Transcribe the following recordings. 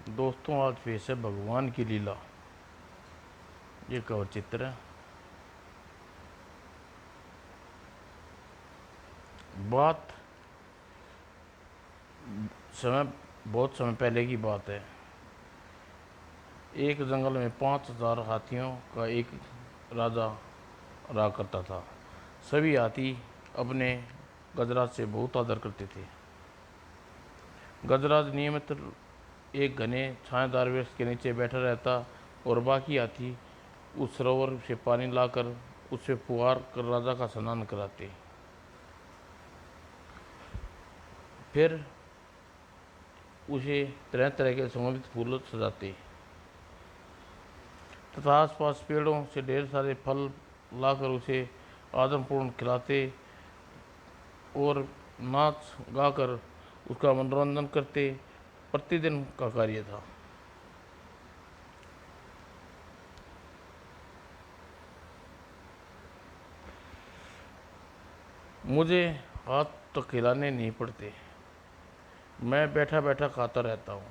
दोस्तों, आज पेश है भगवान की लीला। ये कवर चित्र है। बात समय बहुत समय पहले की बात है। एक जंगल में 5,000 हाथियों का एक राजा रहा करता था। सभी हाथी अपने गजराज से बहुत आदर करते थे। गजराज नियमित एक घने छायादार वृक्ष के नीचे बैठा रहता और बाकी हाथी उस सरोवर से पानी लाकर उससे फुहार कर राजा का स्नान कराते। फिर उसे तरह तरह के सुगंधित फूल सजाते तथा आसपास पेड़ों से ढेर सारे फल लाकर उसे आदरपूर्ण खिलाते और नाच गाकर उसका मनोरंजन करते। प्रतिदिन का कार्य था। मुझे हाथ तक खिलाने नहीं पड़ते। मैं बैठा बैठा खाता रहता हूँ।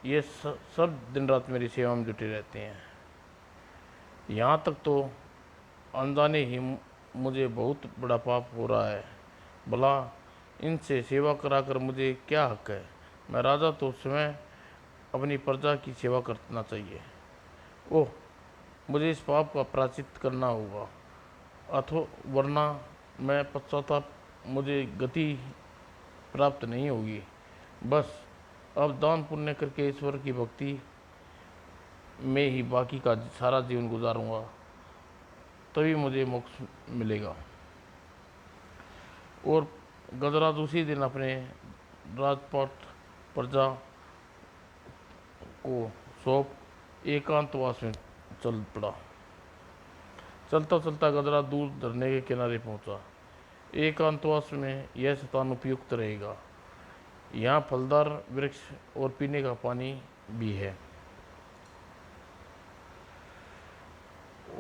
ये सब दिन रात मेरी सेवा में जुटे रहते हैं। यहाँ तक तो अनजाने ही मुझे बहुत बड़ा पाप हो रहा है। भला इनसे सेवा कराकर मुझे क्या हक है? मैं राजा तो स्वयं अपनी प्रजा की सेवा करना चाहिए। ओह, मुझे इस पाप का प्रायश्चित करना होगा, अथवा वरना मैं पश्चाताप मुझे गति प्राप्त नहीं होगी। बस अब दान पुण्य करके ईश्वर की भक्ति में ही बाकी का सारा जीवन गुजारूंगा, तभी मुझे मोक्ष मिलेगा। और गजराज उसी दिन अपने राजपाट प्रजा को सौंप एकांतवास में चल पड़ा। चलता चलता गजराज दूर झरने के किनारे पहुंचा। एकांतवास में यह स्थान उपयुक्त रहेगा। यहाँ फलदार वृक्ष और पीने का पानी भी है।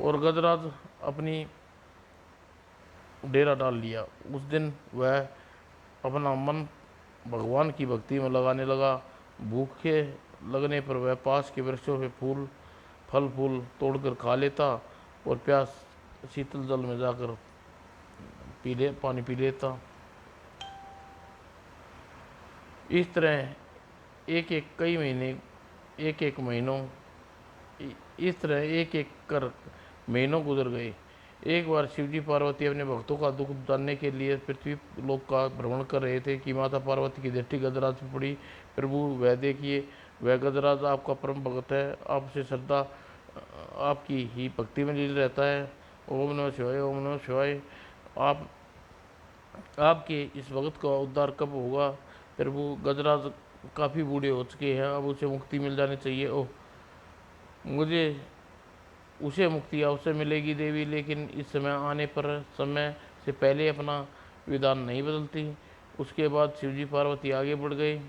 और गजराज अपनी डेरा डाल लिया। उस दिन वह अपना मन भगवान की भक्ति में लगाने लगा। भूखे लगने पर वह पास के वृक्षों से फल फूल तोड़कर खा लेता और प्यास शीतल जल में जाकर पानी पी लेता। इस तरह एक एक कई महीने एक एक महीनों इस तरह एक एक कर महीनों गुजर गए। एक बार शिवजी पार्वती अपने भक्तों का दुख जानने के लिए पृथ्वी लोक का भ्रमण कर रहे थे कि माता पार्वती की दृष्टि गजराज पर पड़ी। प्रभु, वह देखिए, वह गजराज आपका परम भक्त है, आपसे श्रद्धा आपकी ही भक्ति में लीन रहता है। ओम नमः शिवाय, ओम नमः शिवाय। आप आपके इस भगत का उद्धार कब होगा? प्रभु, गजराज काफ़ी बूढ़े हो चुके हैं, अब उसे मुक्ति मिल जानी चाहिए। ओह, मुझे उसे मुक्ति अवश्य मिलेगी देवी, लेकिन इस समय आने पर समय से पहले अपना विधान नहीं बदलती। उसके बाद शिवजी पार्वती आगे बढ़ गए।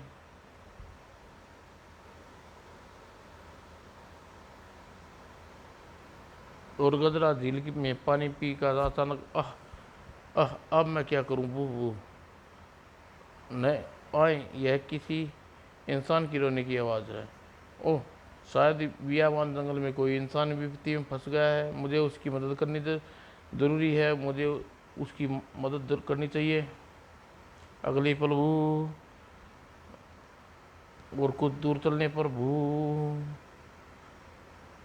और गजरा झील में पानी पी कर अचानक आह आह, अब मैं क्या करूं? बू बू न आए, यह किसी इंसान की रोने की आवाज़ है। ओह, शायद बियाबान जंगल में कोई इंसान विपत्ति में फंस गया है। मुझे उसकी मदद करनी ज़रूरी है। मुझे उसकी मदद करनी चाहिए। अगली पल भू, और कुछ दूर चलने पर भू,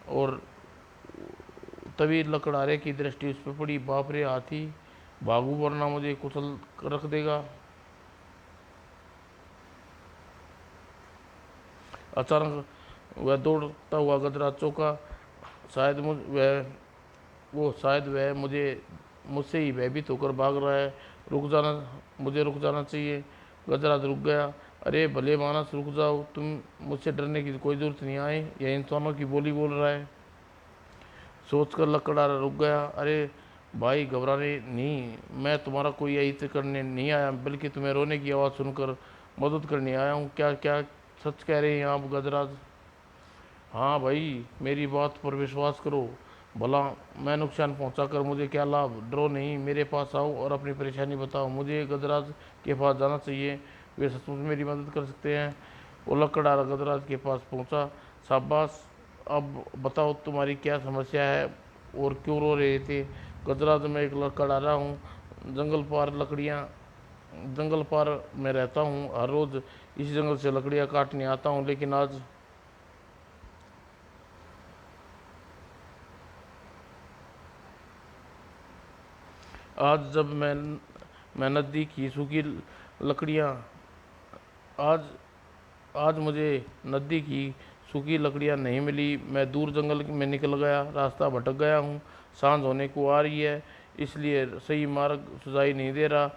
और तभी लकड़हारे की दृष्टि उस पर पड़ी। बाप रे, हाथी भागू वरना मुझे कुचल रख देगा। अचानक वह दौड़ता हुआ गजरा चौंका। शायद शायद वह मुझसे ही भयभीत होकर भाग रहा है। मुझे रुक जाना चाहिए। गजराज रुक गया। अरे भले मानस, रुक जाओ, तुम मुझसे डरने की कोई ज़रूरत नहीं आए, यह इंसानों की बोली बोल रहा है। सोचकर लकड़हारा रुक गया। अरे भाई, घबराने नहीं, मैं तुम्हारा कोई अहित करने नहीं आया, बल्कि तुम्हें रोने की आवाज़ सुनकर मदद करने आया हूँ। क्या क्या सच कह रहे हैं आप गजराज? हाँ भाई, मेरी बात पर विश्वास करो। भला मैं नुकसान पहुंचा कर मुझे क्या लाभ? डरो नहीं, मेरे पास आओ और अपनी परेशानी बताओ। मुझे गजराज के पास जाना चाहिए, वे सचमुच मेरी मदद कर सकते हैं। वो लकड़हारा गजराज के पास पहुंचा। शाबाश, अब बताओ तुम्हारी क्या समस्या है और क्यों रो रहे थे? गजराज, मैं एक लकड़हारा हूँ, जंगल पार में रहता हूँ, हर रोज़ इस जंगल से लकड़ियाँ काटने आता हूँ, लेकिन आज जब मैं नदी की सूखी लकड़ियाँ आज आज मुझे नदी की सूखी लकड़ियाँ नहीं मिली। मैं दूर जंगल में निकल गया, रास्ता भटक गया हूँ। सांझ होने को आ रही है, इसलिए सही मार्ग सुझाई नहीं दे रहा।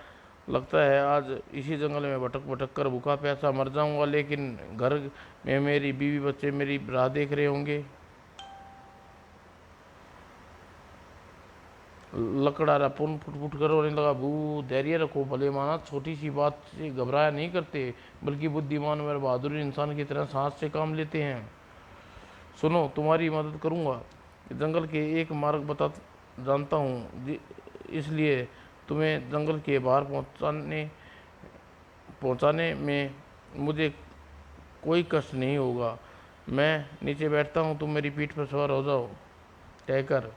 लगता है आज इसी जंगल में भटक भटक कर भूखा प्यासा मर जाऊंगा, लेकिन घर में मेरी बीवी बच्चे मेरी राह देख रहे होंगे। लकड़हारा पुन फुट फुट कर रोने लगा। बू, धैर्य रखो भले माना, छोटी सी बात से घबराया नहीं करते, बल्कि बुद्धिमान और बहादुर इंसान की तरह साहस से काम लेते हैं। सुनो, तुम्हारी मदद करूंगा, जंगल के एक मार्ग बता जानता हूँ, इसलिए तुम्हें जंगल के बाहर पहुँचाने में मुझे कोई कष्ट नहीं होगा। मैं नीचे बैठता हूँ, तुम मेरी पीठ पर सवार हो जाओ, कहकर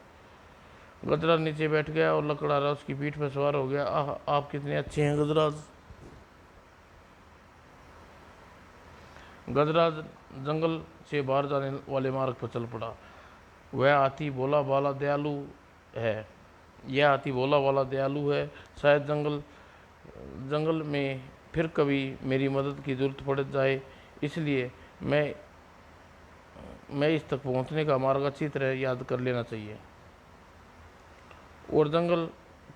गजराज नीचे बैठ गया और लकड़हारा उसकी पीठ पर सवार हो गया। आह, आप कितने अच्छे हैं गजराज। गजराज जंगल से बाहर जाने वाले मार्ग पर चल पड़ा। वह हाथी भोला भाला दयालु है। यह हाथी भोला भाला दयालु है। शायद जंगल जंगल में फिर कभी मेरी मदद की जरूरत पड़ जाए, इसलिए मैं इस तक पहुंचने का मार्ग अच्छी तरह याद कर लेना चाहिए। और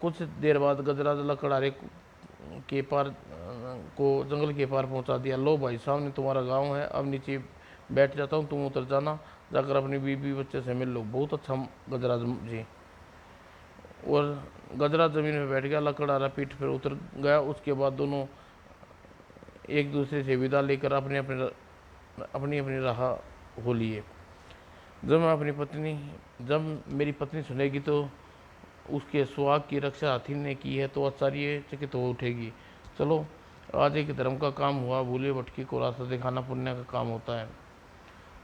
कुछ देर बाद गजराज लकड़हारे के पार को जंगल के पार पहुंचा दिया। लो भाई, सामने तुम्हारा गांव है, अब नीचे बैठ जाता हूँ, तुम उतर जाना, जाकर अपनी बीवी बच्चे से मिल लो। बहुत अच्छा गजराज जी। और गजराज जमीन में बैठ गया, लकड़हारा पीठ पर उतर गया। उसके बाद दोनों एक दूसरे से विदा लेकर अपनी अपनी राह हो लिए। जब मेरी पत्नी सुनेगी तो उसके सुहाग की रक्षा हाथी ने की है, तो आश्चर्यचकित हो उठेगी। चलो, आज एक धर्म का काम हुआ, भूले भटके को रास्ता दिखाना पुण्य का काम होता है।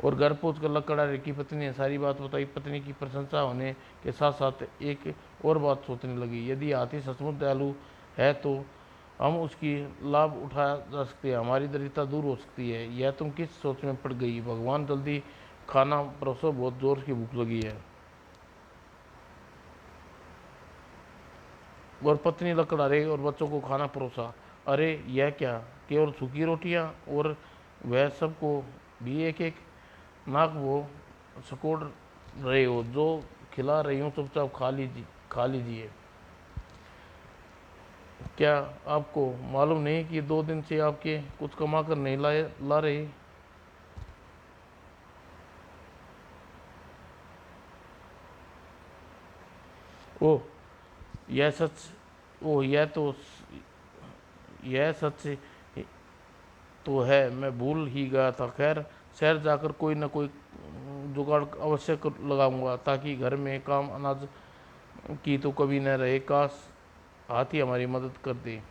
और घर पहुंचकर लकड़हारे की पत्नी ने सारी बात बताई। पत्नी की प्रशंसा होने के साथ साथ एक और बात सोचने लगी, यदि हाथी सचमुच दयालु है तो हम उसकी लाभ उठा जा सकते हैं, हमारी दरिद्रता दूर हो सकती है। यह तुम किस सोच में पड़ गई? भगवान, जल्दी खाना परोसो, बहुत जोर की भूख लगी है। और पत्नी लकड़हारे और बच्चों को खाना परोसा। अरे यह क्या, केवल सूखी रोटियां, और वह सबको भी एक एक नाक वो सकोड़ रहे हो? जो खिला रही हूँ चुपचाप खा लीजिए। क्या आपको मालूम नहीं कि 2 दिन से आपके कुछ कमा कर नहीं ला रहे? ओह, यह सच ओह यह सच तो है, मैं भूल ही गया था। खैर, शहर जाकर कोई न कोई जुगाड़ अवश्य लगाऊंगा, ताकि घर में काम अनाज की तो कभी न रहे। काश हाथी हमारी मदद कर दे।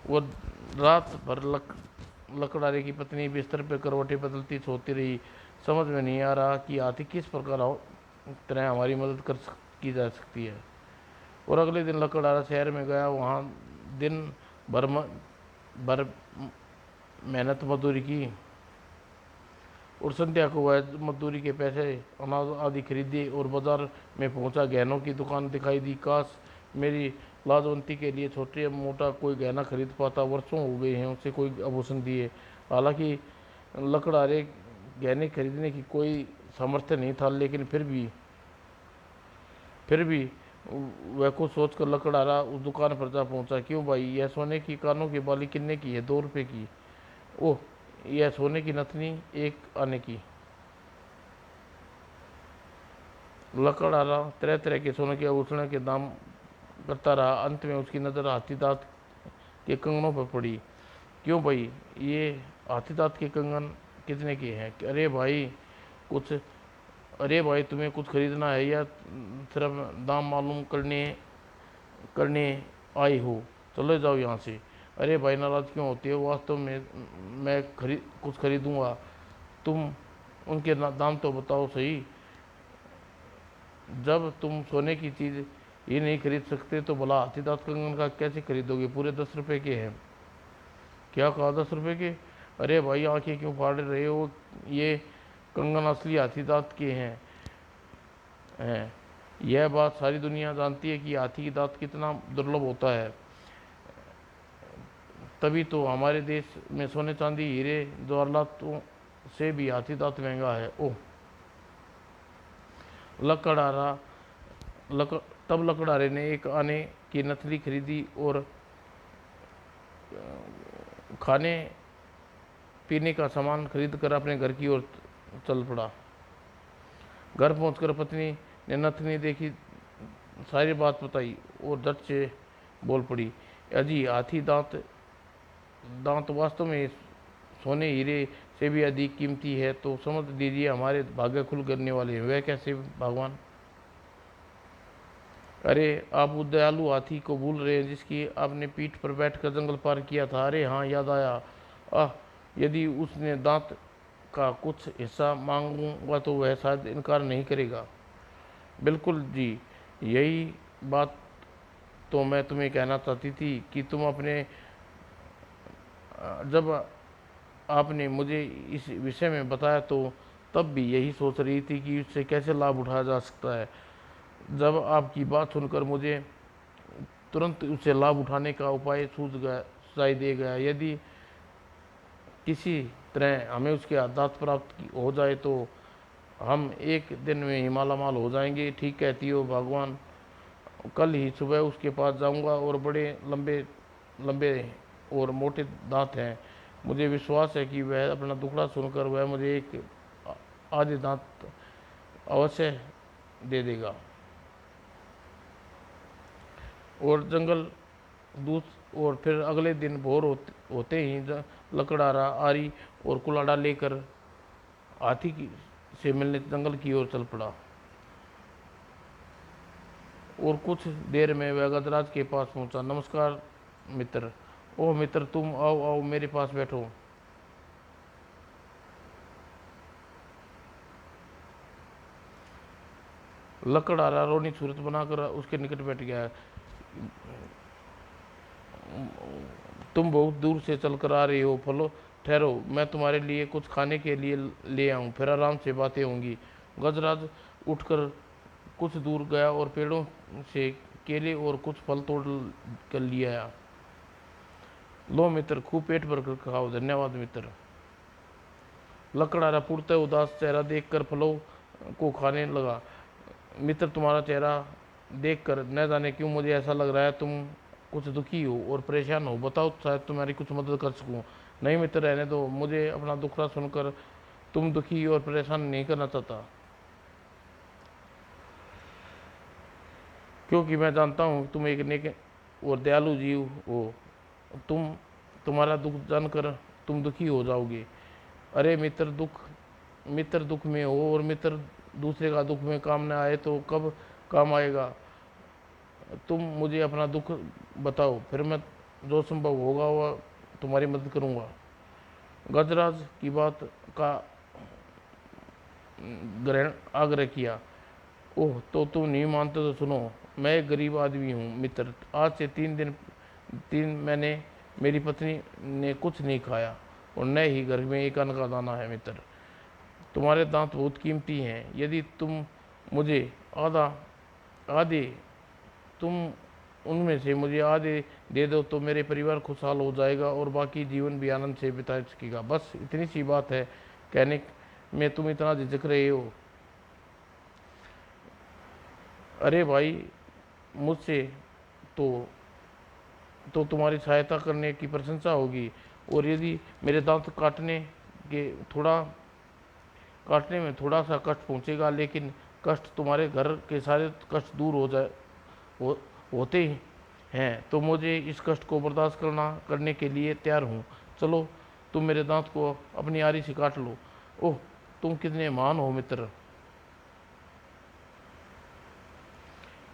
वो रात भर लकड़हारे की पत्नी बिस्तर पर करवटें बदलती सोती रही। समझ में नहीं आ रहा कि हाथी किस प्रकार तरह हमारी मदद की जा सकती है। और अगले दिन लकड़हारा शहर में गया। वहाँ दिन भर भर मेहनत मजदूरी की, और संध्या को वह मजदूरी के पैसे अनाज आदि खरीदे और बाजार में पहुंचा। गहनों की दुकान दिखाई दी। काश मेरी लाजवंती के लिए छोटे मोटा कोई गहना खरीद पाता, वर्षों हो गए हैं उसे कोई आभूषण दिए। हालांकि लकड़हारे गहने खरीदने की कोई सामर्थ्य नहीं था, लेकिन फिर भी वह कुछ सोचकर लकड़हारा उस दुकान पर जा पहुंचा। क्यों भाई, यह सोने की कानों की बाली कितने की है? 2 रुपये की। ओह, यह सोने की नथनी 1 आने की। लकड़हारा तरह तरह के सोने के आभूषणों के दाम करता रहा। अंत में उसकी नज़र हाथी दांत के कंगनों पर पड़ी। क्यों भाई, ये हाथी दांत के कंगन कितने के हैं? कुछ अरे भाई, तुम्हें कुछ खरीदना है या सिर्फ दाम मालूम करने करने आई हो? चले जाओ यहाँ से। अरे भाई नाराज़ क्यों होती हो, वास्तव में मैं कुछ खरीदूंगा, तुम उनके दाम तो बताओ सही। जब तुम सोने की चीज़ ये नहीं खरीद सकते तो भला हाथी दांत कंगन का कैसे खरीदोगे, पूरे 10 रुपए के हैं। क्या कहा, 10 रुपए के? अरे भाई आंखें क्यों फाड़ रहे हो, ये कंगन असली हाथी दांत के हैं। यह बात सारी दुनिया जानती है कि हाथी की दांत कितना दुर्लभ होता है। तभी तो हमारे देश में सोने चांदी हीरे जवाहरातों से भी हाथी दांत महंगा है। ओह, लकड़हारा लक, तब लकड़हारे ने एक आने की नथली खरीदी और खाने पीने का सामान खरीद कर अपने घर की ओर चल पड़ा। घर पहुंचकर पत्नी ने नथनी देखी, सारी बात बताई और झट से बोल पड़ी, अजी हाथी दांत दांत वास्तव में सोने हीरे से भी अधिक कीमती है, तो समझ लीजिए हमारे भाग्य खुल करने वाले हैं। वह कैसे भगवान? अरे आप उस दयालु हाथी को भूल रहे हैं जिसकी आपने पीठ पर बैठकर जंगल पार किया था। अरे हाँ, याद आया। आह, यदि उसने दांत का कुछ हिस्सा मांगूंगा तो वह शायद इनकार नहीं करेगा। बिल्कुल जी, यही बात तो मैं तुम्हें कहना चाहती थी कि तुम अपने जब आपने मुझे इस विषय में बताया तो तब भी यही सोच रही थी कि इससे कैसे लाभ उठाया जा सकता है। जब आपकी बात सुनकर मुझे तुरंत उससे लाभ उठाने का उपाय सूझ गया, सुझाई दे गया। यदि किसी तरह हमें उसके आदात प्राप्त हो जाए तो हम एक दिन में ही मालामाल हो जाएंगे। ठीक कहती हो भगवान, कल ही सुबह उसके पास जाऊंगा और बड़े लंबे लंबे और मोटे दांत हैं। मुझे विश्वास है कि वह अपना दुखड़ा सुनकर वह मुझे एक आधे दांत अवश्य दे देगा। और जंगल दूस और फिर अगले दिन भोर होते ही लकड़हारा आरी और कुल्हाड़ा लेकर हाथी से मिलने जंगल की ओर चल पड़ा। और कुछ देर में वह गजराज के पास पहुंचा। नमस्कार मित्र। ओह मित्र, तुम आओ आओ, मेरे पास बैठो। लकड़हारा रोनी सूरत बनाकर उसके निकट बैठ गया। तुम बहुत दूर से चलकर आ रही हो, फलो ठहरो, मैं तुम्हारे लिए कुछ खाने के लिए ले आऊं, फिर आराम से बातें होंगी। गजराज उठकर कुछ दूर गया और पेड़ों से केले और कुछ फल तोड़ कर लिया आया। लो मित्र, खूब पेट भर कर खाओ। धन्यवाद मित्र। लकड़हारा पूर्णतः उदास चेहरा देखकर फलों को खाने लगा। मित्र, तुम्हारा चेहरा देखकर न जाने क्यों मुझे ऐसा लग रहा है तुम कुछ दुखी हो और परेशान हो। बताओ, शायद तुम्हारी कुछ मदद कर सकूं। नहीं मित्र, रहने दो, मुझे अपना दुखड़ा सुनकर तुम दुखी और परेशान नहीं करना चाहता, क्योंकि मैं जानता हूँ तुम एक नेक और दयालु जीव हो। तुम्हारा दुख जानकर तुम दुखी हो जाओगे। अरे मित्र दुख में हो और मित्र दूसरे का दुख में काम न आए तो कब काम आएगा। तुम मुझे अपना दुख बताओ, फिर मैं जो संभव होगा वह तुम्हारी मदद करूंगा। गजराज की बात का ग्रहण आग्रह किया। ओह, तो तुम नहीं मानते तो सुनो, मैं एक गरीब आदमी हूँ मित्र। आज से 3 महीने मेरी पत्नी ने कुछ नहीं खाया और न ही घर में एक अन्न का दाना है मित्र। तुम्हारे दांत बहुत कीमती हैं। यदि तुम मुझे आधा आधे तुम उनमें से मुझे आधे दे दो तो मेरे परिवार खुशहाल हो जाएगा और बाकी जीवन भी आनंद से बिता सकेगा। बस इतनी सी बात है, कहने में तुम इतना झिझक रहे हो। अरे भाई, मुझसे तो तुम्हारी सहायता करने की प्रशंसा होगी, और यदि मेरे दांत के थोड़ा काटने में थोड़ा सा कष्ट पहुंचेगा, लेकिन कष्ट तुम्हारे घर के सारे कष्ट दूर हो, होते हैं, तो मुझे इस कष्ट को बर्दाश्त करने के लिए तैयार हूँ। चलो, तुम मेरे दांत को अपनी आरी से काट लो। ओह, तुम कितने महान हो मित्र।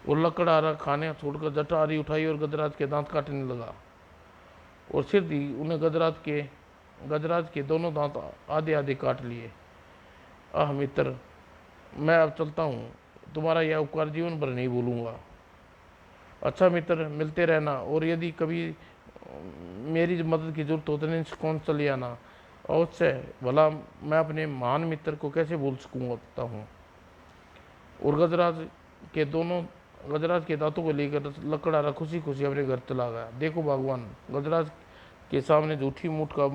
वो लकड़हारा खाने छोड़कर जट आरी उठाई और गजराज के दांत काटने लगा। और सिर दी। उन्हें गजराज के दोनों दांत आधे आधे काट लिए। आह मित्र, मैं अब चलता हूँ, तुम्हारा यह उपकार जीवन भर नहीं भूलूंगा। अच्छा मित्र, मिलते रहना, और यदि कभी मेरी मदद की जरूरत हो तो निष्कौन चले आना। अवश्य, भला मैं अपने महान मित्र को कैसे भूल सकता हूँ। और गजराज के दांतों को लेकर लकड़हारा खुशी खुशी अपने घर चला गया। देखो भगवान, गजराज के सामने झूठी मूठ का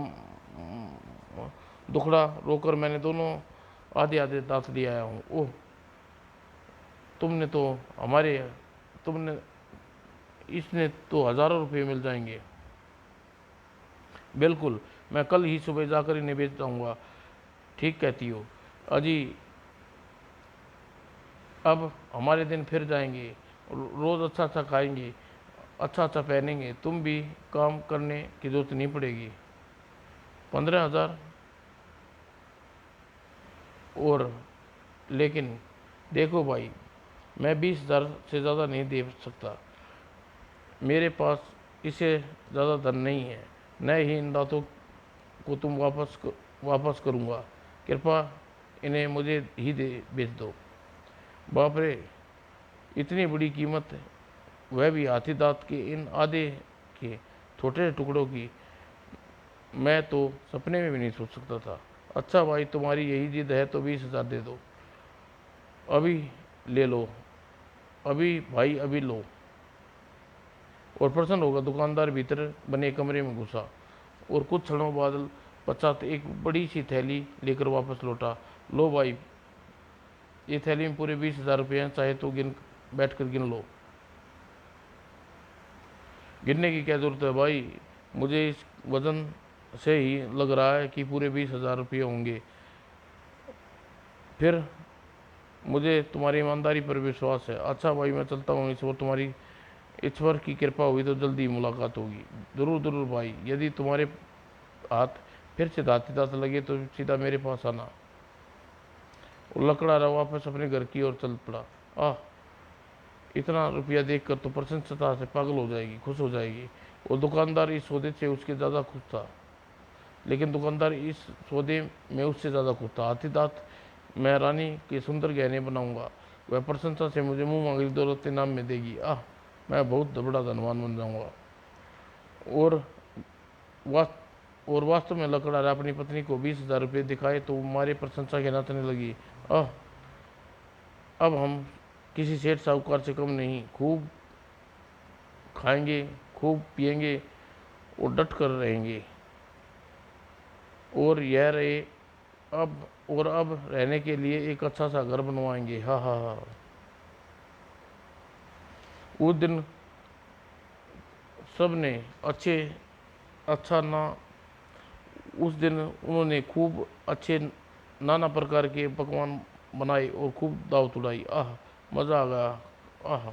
दुखड़ा रोकर मैंने दोनों आधे आधे दांत ले आया हूँ। ओह, तुमने तो हमारे तुमने इसने तो हज़ारों रुपये मिल जाएंगे। बिल्कुल, मैं कल ही सुबह जाकर इन्हें बेच जाऊंगा। ठीक कहती हो अजी। अब हमारे दिन फिर जाएंगे, रोज़ अच्छा अच्छा खाएंगे, अच्छा अच्छा पहनेंगे, तुम भी काम करने की जरूरत नहीं पड़ेगी। 15,000 और, लेकिन देखो भाई, मैं 20,000 से ज़्यादा नहीं दे सकता। मेरे पास इससे ज़्यादा धन नहीं है। न ही इन दांतों को तुम वापस करूँगा। कृपया इन्हें मुझे ही दे बेच दो। बाप रे, इतनी बड़ी कीमत, वह भी हाथी दांत के इन आधे के छोटे टुकड़ों की, मैं तो सपने में भी नहीं सोच सकता था। अच्छा भाई, तुम्हारी यही जिद है तो 20,000 दे दो। अभी ले लो, अभी भाई, अभी लो। और प्रसन्न होगा दुकानदार भीतर बने कमरे में घुसा और कुछ क्षणों बाद पश्चात एक बड़ी सी थैली लेकर वापस लौटा। लो भाई, ये थैली में पूरे 20,000 रुपये हैं, चाहे तो बैठ कर गिन लो। गिनने की क्या जरूरत है भाई, मुझे इस वजन से ही लग रहा है कि पूरे 20,000 रुपये होंगे। फिर मुझे तुम्हारी ईमानदारी पर विश्वास है। अच्छा भाई, मैं चलता हूँ। ईश्वर की कृपा हुई तो जल्दी मुलाकात होगी। जरूर जरूर भाई, यदि तुम्हारे हाथ फिर से दांत दांत लगे तो सीधा मेरे पास आना। वो लकड़ा वापस अपने घर की ओर चल पड़ा। आह, इतना रुपया देखकर तो प्रसन्नता से पागल हो जाएगी, खुश हो जाएगी। और दुकानदार इस सौदे से उसके ज़्यादा खुश था। लेकिन दुकानदार इस सौदे में उससे ज़्यादा खुश था। हाथी दांत मैं रानी के सुंदर गहने बनाऊंगा, वह प्रशंसा से मुझे मुंह मांगी दौलत इनाम में देगी। आह, मैं बहुत बड़ा धनवान बन जाऊंगा। और वास्तव में लकड़ा अपनी पत्नी को 20,000 रुपये दिखाए तो मारे प्रशंसा के नाचने लगी। आह, अब हम किसी सेठ साहूकार से कम नहीं, खूब खाएंगे, खूब पिएंगे और डट कर रहेंगे। और यह रहे अब रहने के लिए एक अच्छा सा घर बनवाएंगे। हा हा हा। उस दिन सब ने अच्छा ना उस दिन उन्होंने खूब अच्छे नाना प्रकार के पकवान बनाए और खूब दावत उड़ाई। आह, मज़ा आ गया। आह,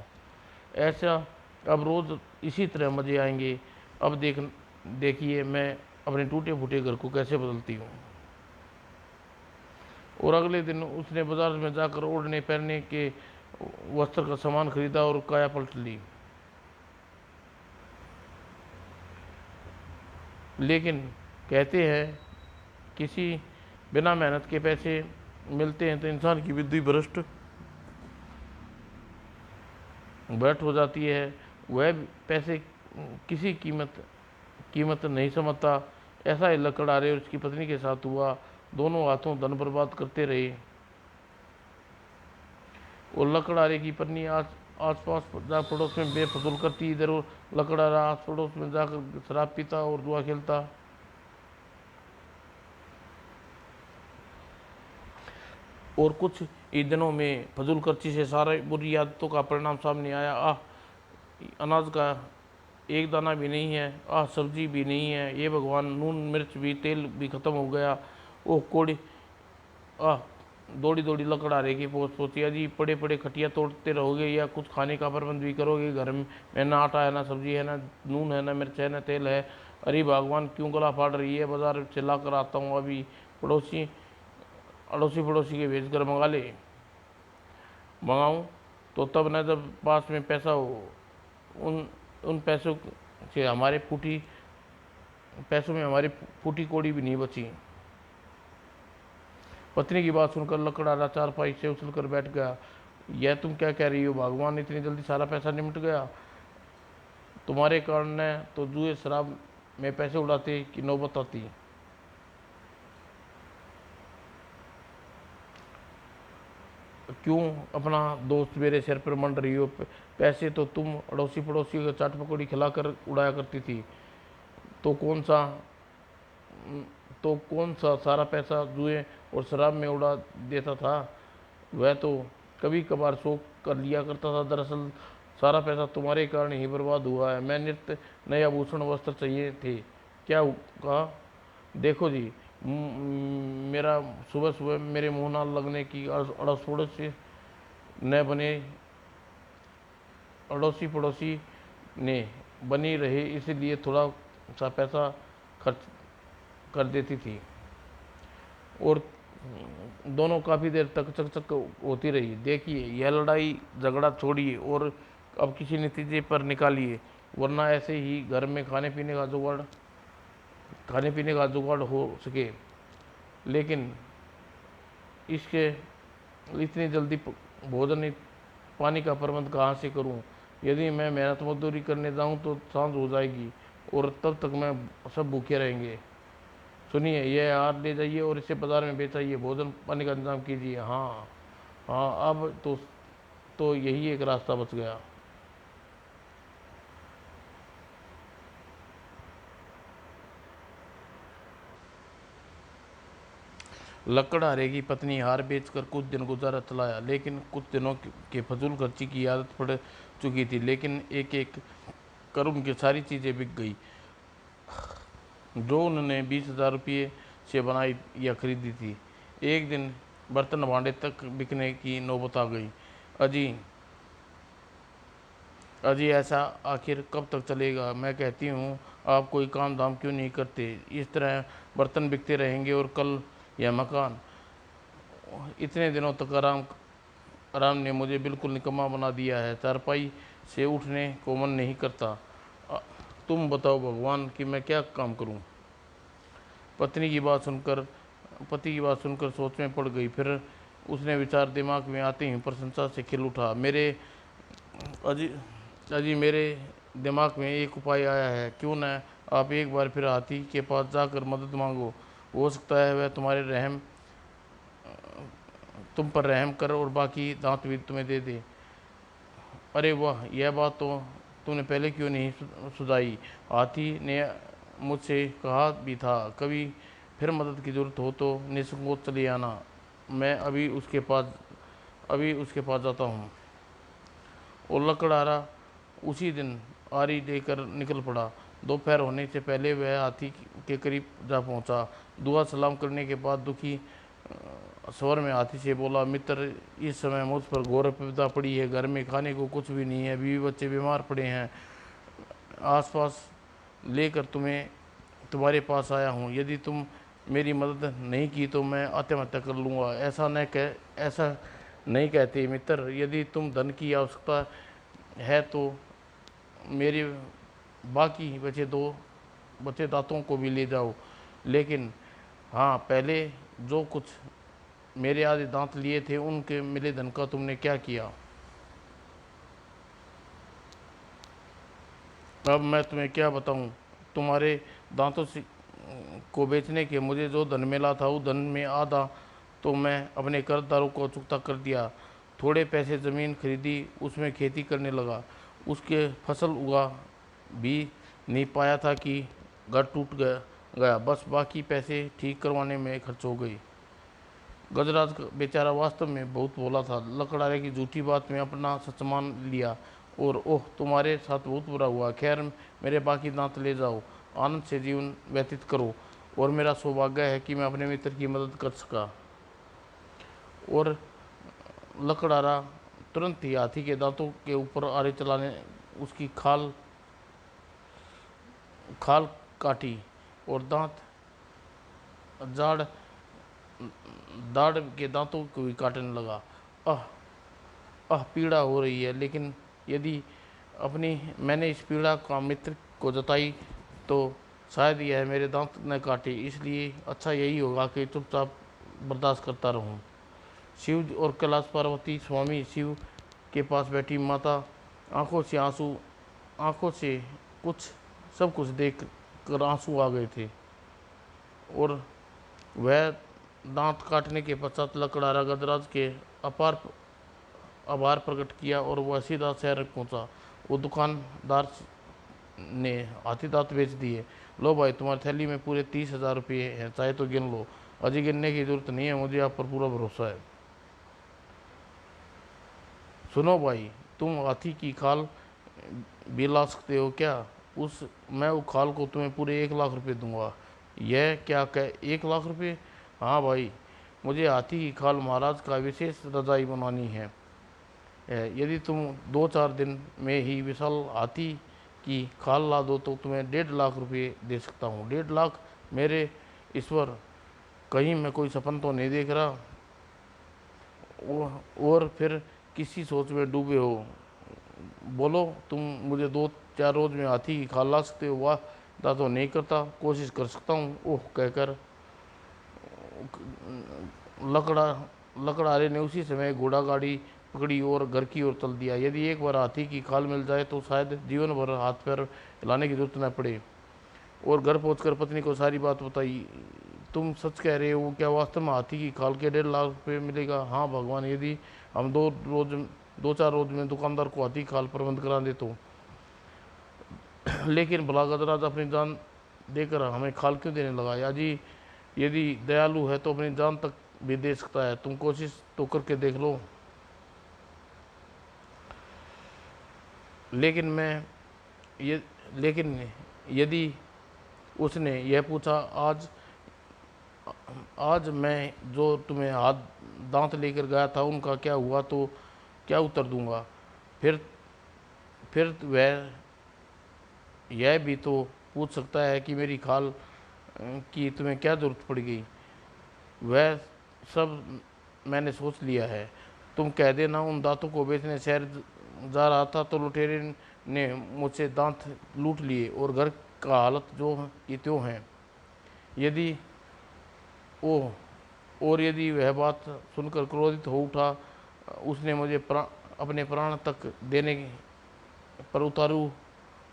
ऐसा अब रोज़ इसी तरह मज़े आएंगे। अब देखिए मैं अपने टूटे फूटे घर को कैसे बदलती हूँ। और अगले दिन उसने बाजार में जाकर ओढ़ने पहनने के वस्त्र का सामान खरीदा और काया पलट ली। लेकिन कहते हैं, किसी बिना मेहनत के पैसे मिलते हैं तो इंसान की बुद्धि भ्रष्ट हो जाती है। वह पैसे किसी कीमत नहीं समझता। ऐसा ही लकड़हारे और उसकी पत्नी के साथ हुआ। दोनों हाथों धन बर्बाद करते रहे। और लकड़हारे की पत्नी आस पास पड़ोस में बेफजूल करती, इधर लकड़हारा आस पड़ोस में जाकर शराब पीता और जुआ खेलता। और कुछ ही दिनों में फजूल खर्ची से सारे बुरी आदतों का परिणाम सामने आया। आह, अनाज का एक दाना भी नहीं है। आह, सब्जी भी नहीं है। ये भगवान, नून मिर्च भी, तेल भी ख़त्म हो गया। ओह कोड़ी, आह, दौड़ी दौड़ी लकड़हारे की पोतिया जी, पड़े पड़े खटिया तोड़ते रहोगे या कुछ खाने का प्रबंध भी करोगे? घर में ना आटा है, ना सब्जी है, ना नून है, ना मिर्च है, ना तेल है। अरे भगवान, क्यों गला फाड़ रही है? बाजार से ला कर आता हूँ अभी। पड़ोसी अड़ोसी पड़ोसी के भेज कर मंगाऊँ तो तब न जब पास में पैसा हो। उन उन पैसों से हमारे फूटी पैसों में हमारी फूटी कोड़ी भी नहीं बची। पत्नी की बात सुनकर लकड़हारा चारपाई से उछलकर बैठ गया। यह तुम क्या कह रही हो? भगवान, इतनी जल्दी सारा पैसा निमट गया? तुम्हारे कारण ने तो जुए शराब में पैसे उड़ाते की नौबत आती। क्यों अपना दोस्त मेरे सिर पर मंड रही हो? पैसे तो तुम अड़ोसी पड़ोसी को चाट पकौड़ी खिलाकर उड़ाया करती थी। तो कौन सा तो कौन सा सारा पैसा जुए और शराब में उड़ा देता था? वह तो कभी कभार शौक कर लिया करता था। दरअसल सारा पैसा तुम्हारे कारण ही बर्बाद हुआ है। मैं नित्य नए आभूषण वस्त्र चाहिए थे। क्या कहा? देखो जी, मेरा सुबह सुबह मेरे मुंह ना लगने की अड़ोस पड़ोसी न बने, अड़ोसी पड़ोसी ने बनी रहे, इसलिए थोड़ा सा पैसा खर्च कर देती थी। और दोनों काफ़ी देर तक चकचक होती रही। देखिए, यह लड़ाई झगड़ा छोड़िए और अब किसी नतीजे पर निकालिए, वरना ऐसे ही घर में खाने पीने का जुगाड़ हो सके। लेकिन इसके इतनी जल्दी भोजन पानी का प्रबंध कहाँ से करूं? यदि मैं मेहनत मजदूरी करने जाऊं तो सांझ हो जाएगी और तब तक मैं सब भूखे रहेंगे। सुनिए, यह हार ले जाइए और इसे बाजार में बेचाइए, भोजन पानी का इंतजाम कीजिए। हाँ हाँ, अब तो यही एक रास्ता बच गया। लकड़हारे की पत्नी हार बेचकर कुछ दिन गुजारा चलाया, लेकिन कुछ दिनों के फजूल खर्ची की आदत पड़ चुकी थी। लेकिन एक एक कर उनकी सारी चीज़ें बिक गई जो उन्होंने 20,000 रुपये से बनाई या खरीदी थी। एक दिन बर्तन भांडे तक बिकने की नौबत आ गई। अजी अजी, ऐसा आखिर कब तक चलेगा? मैं कहती हूँ, आप कोई काम धाम क्यों नहीं करते? इस तरह बर्तन बिकते रहेंगे और कल यह मकान। इतने दिनों तक आराम ने मुझे बिल्कुल निकम्मा बना दिया है। चारपाई से उठने को मन नहीं करता। अ, तुम बताओ भगवान कि मैं क्या काम करूं? पत्नी की बात सुनकर पति की बात सुनकर सोच में पड़ गई। फिर उसने विचार दिमाग में आते ही प्रशंसा से खिल उठा। अजी अजी मेरे दिमाग में एक उपाय आया है। क्यों न आप एक बार फिर हाथी के पास जाकर मदद मांगो। हो सकता है वह तुम पर रहम कर और बाकी दांत भी तुम्हें दे दे। अरे वाह, यह बात तो तुमने पहले क्यों नहीं सुझाई? हाथी ने मुझसे कहा भी था, कभी फिर मदद की जरूरत हो तो निसंकोच चले आना। मैं अभी उसके पास जाता हूँ। और लकड़हारा उसी दिन आरी लेकर निकल पड़ा। दोपहर होने से पहले वह हाथी के करीब जा पहुंचा। दुआ सलाम करने के बाद दुखी स्वर में हाथी से बोला, मित्र, इस समय मुझ पर घोर विपदा पड़ी है। घर में खाने को कुछ भी नहीं है, बीवी बच्चे बीमार पड़े हैं। आसपास लेकर तुम्हारे पास आया हूँ। यदि तुम मेरी मदद नहीं की तो मैं आत्महत्या कर लूँगा। ऐसा नहीं कहते मित्र। यदि तुम धन की आवश्यकता है तो मेरे बाकी बचे दांतों को भी ले जाओ। लेकिन हाँ, पहले जो कुछ मेरे आधे दांत लिए थे उनके मिले धन का तुमने क्या किया? अब मैं तुम्हें क्या बताऊं? तुम्हारे दांतों से को बेचने के मुझे जो धन मिला था, उस धन में आधा तो मैं अपने कर्जदारों को चुकता कर दिया। थोड़े पैसे ज़मीन खरीदी, उसमें खेती करने लगा। उसके फसल उगा भी नहीं पाया था कि घर टूट गया। बस बाकी पैसे ठीक करवाने में खर्च हो गई। गजराज बेचारा वास्तव में बहुत भोला था। लकड़हारे की झूठी बात में अपना सच मान लिया। और ओह, तुम्हारे साथ बहुत बुरा हुआ। खैर, मेरे बाकी दांत ले जाओ, आनंद से जीवन व्यतीत करो। और मेरा सौभाग्य है कि मैं अपने मित्र की मदद कर सका। और लकड़हारा तुरंत ही हाथी के दांतों के ऊपर आरे चलाने उसकी खाल खाल काटी और जाड़ दाढ़ के दांतों को भी काटने लगा। आह पीड़ा हो रही है, लेकिन यदि अपनी मैंने इस पीड़ा का मित्र को जताई तो शायद यह मेरे दांत न काटे, इसलिए अच्छा यही होगा कि चुपचाप बर्दाश्त करता रहूं। शिव और कैलाश पार्वती स्वामी शिव के पास बैठी माता आंखों से आंसू आंखों से कुछ सब कुछ देख कर आंसू आ गए थे। और वह दांत काटने के पश्चात लकड़हारा गजराज के अपार आभार प्रकट किया और वह सीधा शहर पहुंचा। वो दुकानदार ने हाथी दांत बेच दिए। लो भाई, तुम्हारी थैली में पूरे 30,000 रुपये हैं, चाहे तो गिन लो। अजी गिनने की जरूरत नहीं है, मुझे आप पर पूरा भरोसा है। सुनो भाई, तुम हाथी की खाल भी ला सकते हो क्या? मैं उस खाल को तुम्हें पूरे 1 लाख रुपए दूंगा। यह क्या कह 1 लाख रुपए? हाँ भाई, मुझे हाथी की खाल महाराज का विशेष रजाई बनवानी है। यदि तुम 2-4 दिन में ही विशाल हाथी की खाल ला दो तो तुम्हें 1.5 लाख रुपये दे सकता हूँ। 1.5 लाख? मेरे ईश्वर, कहीं मैं कोई सपन तो नहीं देख रहा? और फिर किसी सोच में डूबे हो? बोलो, तुम मुझे 2-4 रोज में हाथी की खाल ला सकते हो? वाह, तो नहीं करता, कोशिश कर सकता हूँ, ओह कहकर लकड़ा लकड़हारे ने उसी समय घोड़ा गाड़ी पकड़ी और घर की ओर चल दिया। यदि एक बार हाथी की खाल मिल जाए तो शायद जीवन भर हाथ पैर हिलाने की जरूरत न पड़े। और घर पहुंचकर पत्नी को सारी बात बताई। तुम सच कह रहे हो क्या? वास्तव में हाथी की खाल के 1.5 लाख रुपये मिलेगा? हाँ भगवान, यदि हम 2-4 रोज में दुकानदार को हाथी खाल प्रबंध करा दे तो। लेकिन भला गजराज अपनी जान देकर हमें खाल क्यों देने लगा? या जी, यदि दयालु है तो अपनी जान तक भी दे सकता है। तुम कोशिश तो करके देख लो। लेकिन मैं ये लेकिन यदि उसने यह पूछा, आज आज मैं जो तुम्हें हाथ दांत लेकर गया था उनका क्या हुआ, तो क्या उत्तर दूंगा? फिर फिर वह यह भी तो पूछ सकता है कि मेरी खाल की तुम्हें क्या जरूरत पड़ गई? वह सब मैंने सोच लिया है। तुम कह देना उन दांतों को बेचने शहर जा रहा था तो लुटेरे ने मुझसे दांत लूट लिए और घर का हालत जो की त्यों है। यदि ओ और यदि वह बात सुनकर क्रोधित हो उठा, उसने मुझे अपने प्राण तक देने पर उतारू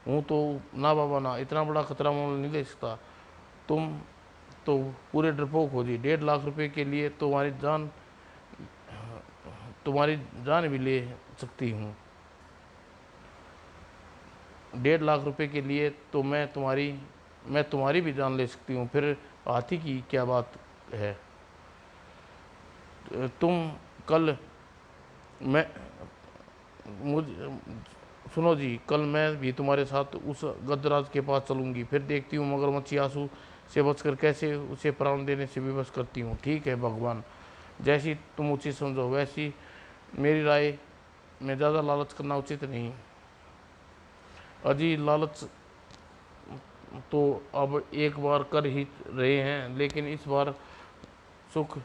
हूँ तो ना बाबा ना, इतना बड़ा खतरा मोल नहीं ले सकता। तुम तो पूरे डरपोक हो जी। 1.5 लाख रुपए के लिए तुम्हारी जान भी ले सकती हूँ। 1.5 लाख रुपए के लिए तो मैं तुम्हारी भी जान ले सकती हूँ। फिर हाथी की क्या बात है? तुम कल मैं मुझ सुनो जी, कल मैं भी तुम्हारे साथ उस गजराज के पास चलूंगी, फिर देखती हूँ मगरमच्छी आंसू से बचकर कैसे उसे प्राण देने से विवश करती हूँ। ठीक है भगवान, जैसी तुम उचित समझो वैसी। मेरी राय में ज़्यादा लालच करना उचित नहीं। अजी, लालच तो अब एक बार कर ही रहे हैं, लेकिन इस बार सुख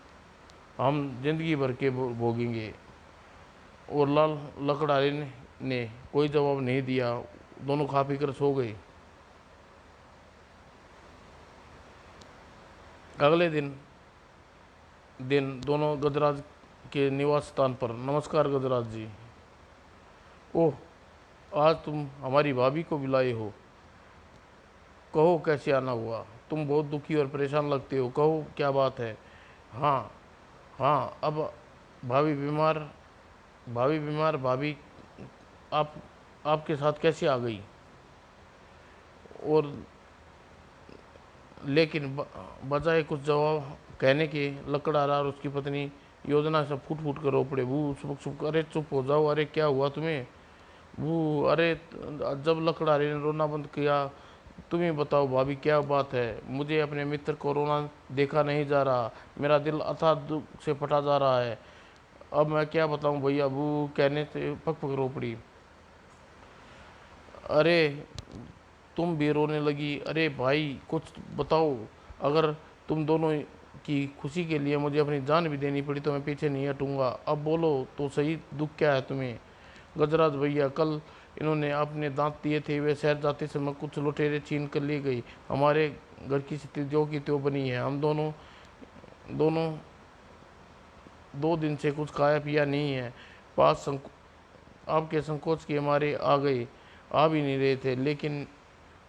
हम जिंदगी भर के भोगेंगे। और लाल लकड़हारे ने कोई जवाब नहीं दिया। दोनों खा पी कर सो गए। अगले दिन दोनों गजराज के निवास स्थान पर। नमस्कार गजराज जी। ओह, आज तुम हमारी भाभी को बुलाए हो। कहो कैसे आना हुआ? तुम बहुत दुखी और परेशान लगते हो, कहो क्या बात है? हाँ हाँ, अब भाभी बीमार भाभी आप आपके साथ कैसे आ गई? और लेकिन बजाय कुछ जवाब कहने के लकड़हारा और उसकी पत्नी योजना से फूट फूट कर रो पड़े। वो चुप चुप, अरे चुप हो जाओ, अरे क्या हुआ तुम्हें? वो अरे, जब लकड़हारे ने रोना बंद किया, तुम ही बताओ भाभी क्या बात है? मुझे अपने मित्र को रोना देखा नहीं जा रहा, मेरा दिल अथाह दुख से फटा जा रहा है। अब मैं क्या बताऊं भैया? वो कहने से पक पक रो पड़ी। अरे, तुम भी रोने लगी? अरे भाई कुछ बताओ। अगर तुम दोनों की खुशी के लिए मुझे अपनी जान भी देनी पड़ी तो मैं पीछे नहीं हटूंगा। अब बोलो तो सही, दुख क्या है तुम्हें? गजराज भैया, कल इन्होंने अपने दांत दिए थे। वे शहर जाते समय कुछ लुटेरे छीन कर ले गई। हमारे घर की स्थिति जो की त्यों बनी है। हम दोनों दोनों 2 दिन से कुछ खाया पिया नहीं है। पास आपके संकोच के मारे आ गए, आ भी नहीं रहे थे, लेकिन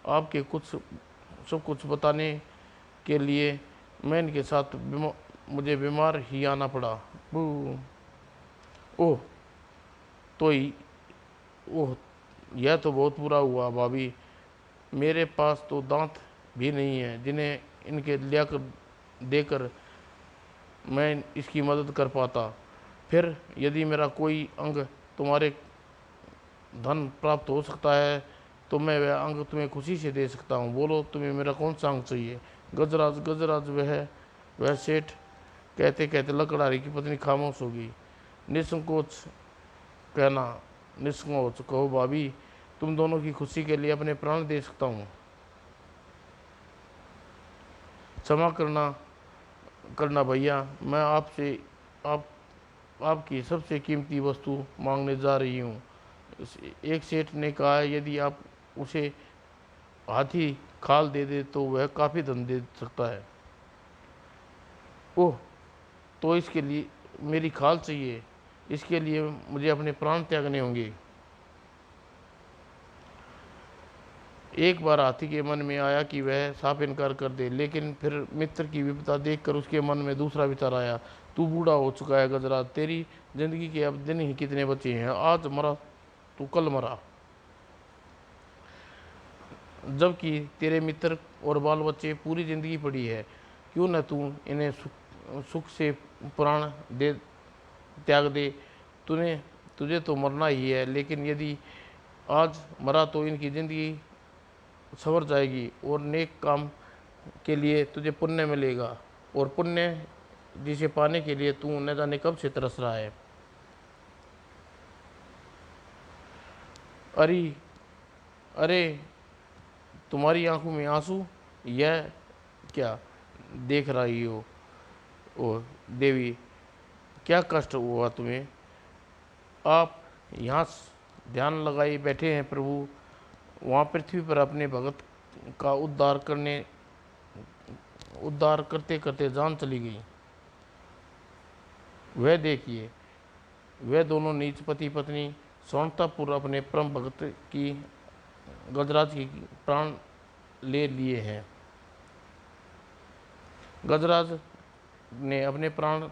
आपके कुछ सब कुछ बताने के लिए मैं इनके साथ मुझे बीमार ही आना पड़ा। ओह तो ही ओह, यह तो बहुत बुरा हुआ भाभी। मेरे पास तो दांत भी नहीं है जिन्हें इनके लिया कर देकर मैं इसकी मदद कर पाता। फिर यदि मेरा कोई अंग तुम्हारे धन प्राप्त हो सकता है तो मैं वह अंग तुम्हें खुशी से दे सकता हूँ। बोलो तुम्हें मेरा कौन सा अंग चाहिए? गजराज गजराज वह सेठ कहते कहते लकड़हारी की पत्नी खामोश होगी। निसंकोच कहना, निसंकोच कहो भाभी, तुम दोनों की खुशी के लिए अपने प्राण दे सकता हूँ। क्षमा करना करना भैया, मैं आपसे आप आपकी सबसे कीमती वस्तु मांगने जा रही हूँ। एक सेठ ने कहा, यदि आप उसे हाथी खाल दे दे तो वह काफ़ी धन दे सकता है। ओह, तो इसके लिए मेरी खाल चाहिए? इसके लिए मुझे अपने प्राण त्यागने होंगे। एक बार हाथी के मन में आया कि वह साफ इनकार कर दे, लेकिन फिर मित्र की विपदा देखकर उसके मन में दूसरा विचार आया। तू बूढ़ा हो चुका है गजराज, तेरी जिंदगी के अब दिन ही कितने बचे हैं। आज मरा तू कल मरा, जबकि तेरे मित्र और बाल बच्चे पूरी जिंदगी पड़ी है। क्यों न तू इन्हें सुख से प्राण दे त्याग दे। तूने तुझे तो मरना ही है, लेकिन यदि आज मरा तो इनकी ज़िंदगी संवर जाएगी और नेक काम के लिए तुझे पुण्य मिलेगा, और पुण्य जिसे पाने के लिए तू न जाने कब से तरस रहा है। अरे अरे, तुम्हारी आंखों में आंसू, यह क्या देख रही हो? ओ देवी, क्या कष्ट हुआ तुम्हें? आप यहाँ ध्यान लगाए बैठे हैं प्रभु, वहाँ पृथ्वी पर अपने भगत का उद्धार करते करते जान चली गई। वह देखिए, वे दोनों नीच पति पत्नी सौंतपूर्व अपने परम भगत की गजराज की प्राण ले लिए हैं। गजराज ने अपने प्राण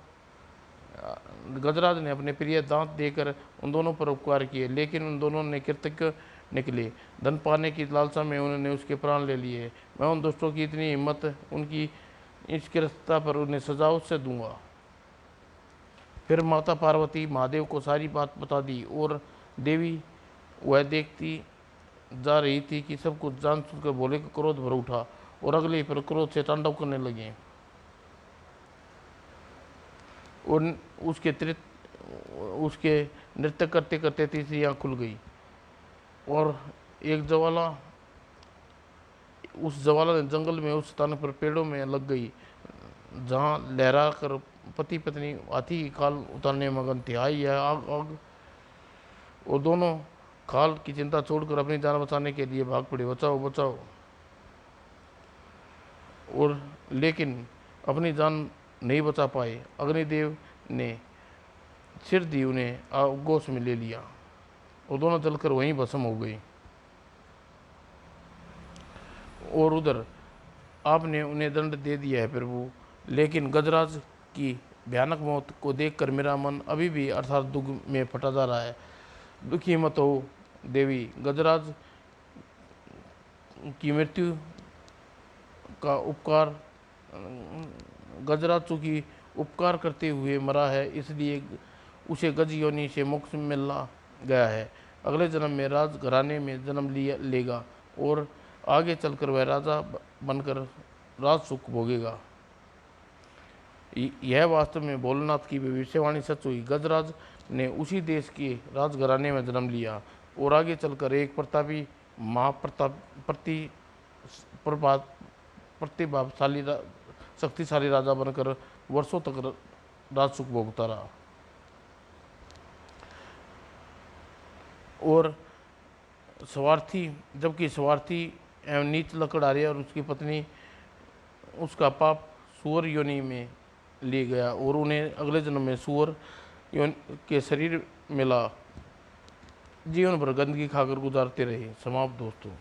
गजराज ने अपने प्रिय दांत देकर उन दोनों पर उपकार किए, लेकिन उन दोनों ने कृतज्ञ निकले। धन पाने की लालसा में उन्होंने उसके प्राण ले लिए। मैं उन दुष्टों की इतनी हिम्मत, उनकी इस गिरफ्तार पर उन्हें सजा उससे दूंगा। फिर माता पार्वती महादेव को सारी बात बता दी, और देवी वह देखती जा रही थी कि सब कुछ जान सुनकर भोले का क्रोध भर उठा, और अगले पर क्रोध से तांडव करने लगे। और उसके नृत्य करते करते तीसरी आँख खुल गई, और एक उस ज्वाला ने जंगल में उस स्थान पर पेड़ों में लग गई जहाँ लहरा कर पति पत्नी हाथी की खाल उतारने में मगन थे। आई यह आग आग, और दोनों खाल की चिंता छोड़कर अपनी जान बचाने के लिए भाग पड़े। बचाओ बचाओ, और लेकिन अपनी जान नहीं बचा पाए। अग्निदेव ने सिर दी उन्हें आगोश में ले लिया, और दोनों जलकर वहीं भस्म हो गई। और उधर आपने उन्हें दंड दे दिया है प्रभु, लेकिन गजराज की भयानक मौत को देखकर मेरा मन अभी भी अर्थात दुख में फटा जा रहा है। दुखी मत हो देवी, की मृत्यु का उपकार गजराज चूंकि उपकार करते हुए मरा है, इसलिए उसे गज योनि से मोक्ष मिला गया है। अगले जन्म में राज घराने में जन्म लेगा, और आगे चलकर वह राजा बनकर राज सुख भोगेगा। यह वास्तव में भोलेनाथ की भविष्यवाणी सच हुई। गजराज ने उसी देश के राजघराने में जन्म लिया, और आगे चलकर एक प्रतापी प्रतिभाशाली शक्तिशाली राजा बनकर वर्षों तक राज सुख भोगता रहा। और स्वार्थी जबकि स्वार्थी एवं नीच लकड़हारे और उसकी पत्नी उसका पाप सूअर योनि में ले गया और उन्हें अगले जन्म में सूअर योनि के शरीर मिला। जीवन भर गंदगी खाकर गुजारते रहे। समाप्त दोस्तों।